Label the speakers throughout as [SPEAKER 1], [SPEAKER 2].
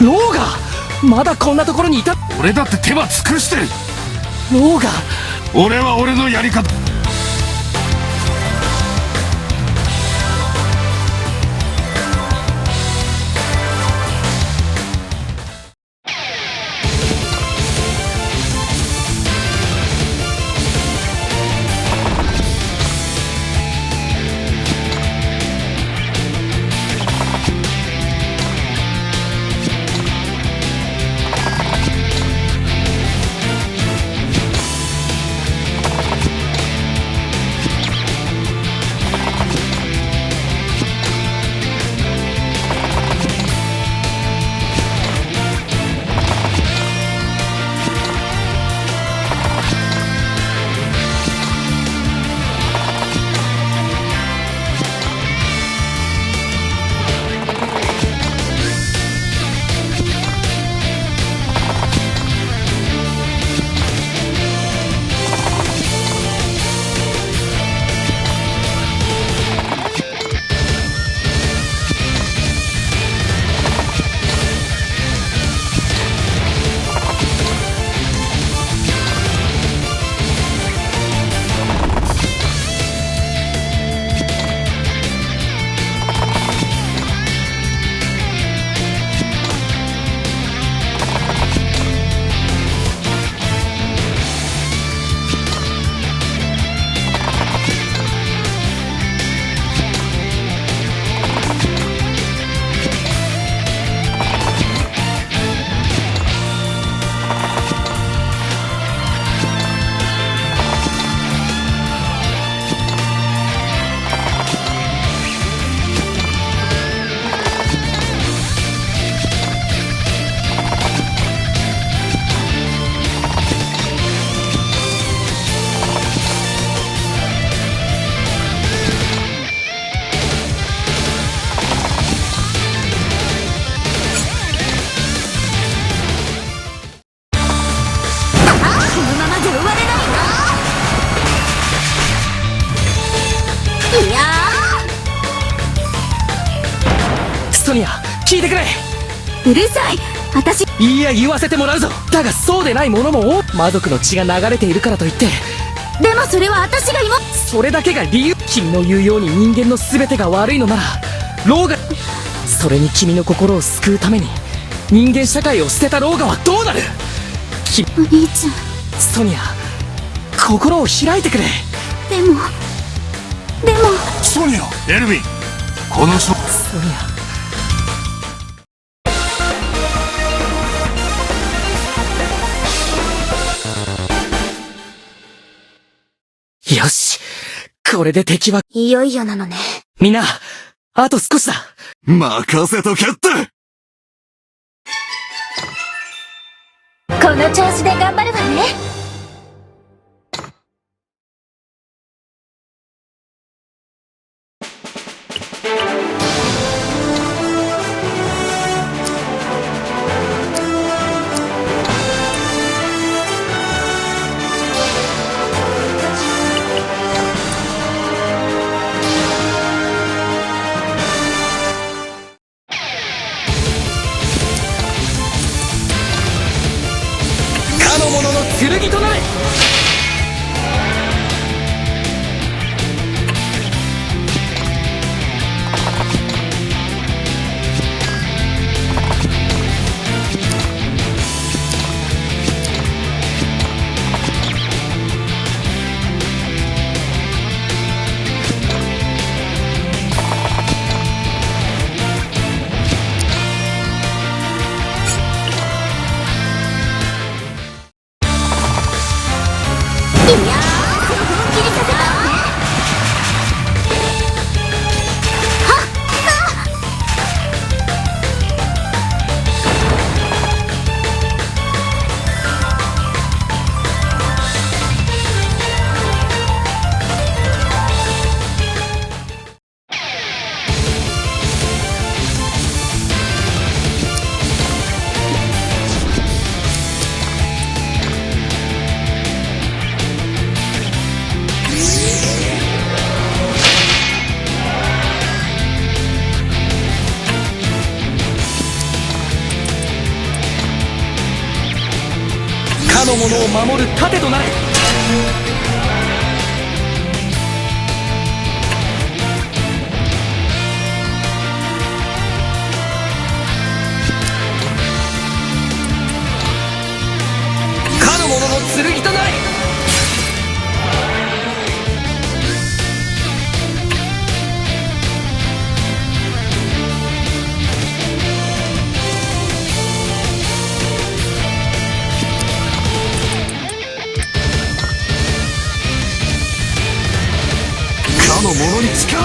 [SPEAKER 1] ローガまだこんなところにいた。
[SPEAKER 2] 俺だって手は尽くしてる。
[SPEAKER 1] ローガ
[SPEAKER 2] 俺は俺のやり方。
[SPEAKER 1] ソニア聞いてくれ。
[SPEAKER 3] うるさい。私
[SPEAKER 1] いや言わせてもらうぞ。だがそうでないものも魔族の血が流れているからといって。
[SPEAKER 3] でもそれは私が今
[SPEAKER 1] それだけが理由。君の言うように人間の全てが悪いのならローガ、それに君の心を救うために人間社会を捨てたローガはどうなる。
[SPEAKER 3] お兄ちゃん。
[SPEAKER 1] ソニア心を開いてくれ。
[SPEAKER 3] でも
[SPEAKER 2] ソニア、エルヴィン、この
[SPEAKER 1] ソニアよし、これで敵は。
[SPEAKER 3] いよいよなのね。
[SPEAKER 1] みんな、あと少しだ。
[SPEAKER 2] 任せとけって。
[SPEAKER 3] この調子で頑張るわね。
[SPEAKER 1] かの者の剣となれ。かの者を守る盾となれ。かの者の剣となれ。
[SPEAKER 2] かの者に力を。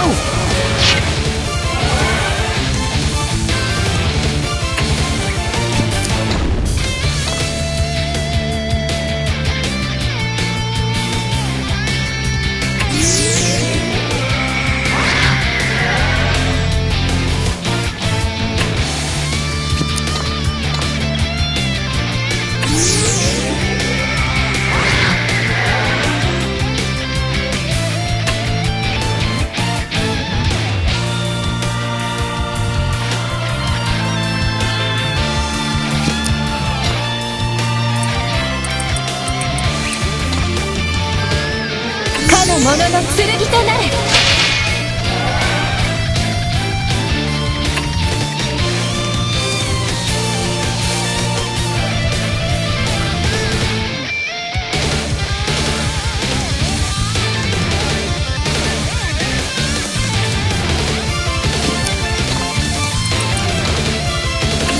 [SPEAKER 3] かの者の剣となれ。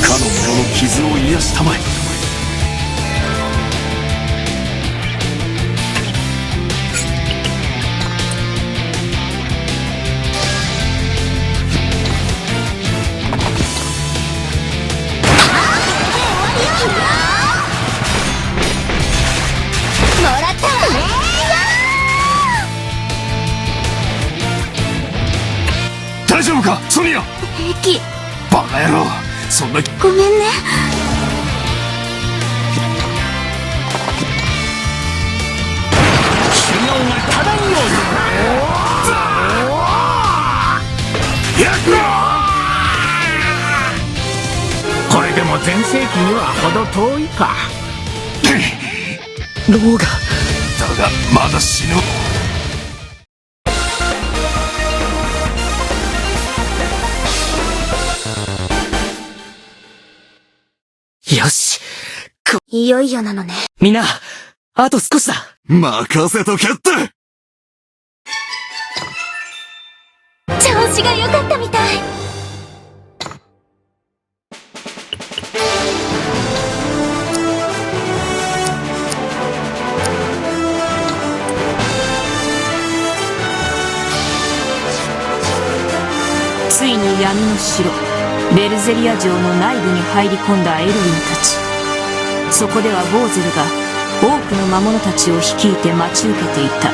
[SPEAKER 2] かの者の傷を癒したまえ。
[SPEAKER 3] もらったわね。
[SPEAKER 2] 大丈夫かソニア。
[SPEAKER 3] 平気。
[SPEAKER 2] バカ野郎、そんな。
[SPEAKER 3] ごめんね。
[SPEAKER 1] 修行が足らんよう
[SPEAKER 4] これでも全盛期には程遠いか。
[SPEAKER 1] ローガ。
[SPEAKER 2] だがまだ死ぬ。
[SPEAKER 1] よし。
[SPEAKER 3] いよいよなのね。
[SPEAKER 1] みんな、あと少しだ。
[SPEAKER 2] 任せとけって。
[SPEAKER 3] 調子が良かったみたい。
[SPEAKER 5] ついに闇の城ベルゼリア城の内部に入り込んだエルヴィンたち。そこではボーゼルが多くの魔物たちを率いて待ち受けていた。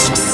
[SPEAKER 1] します。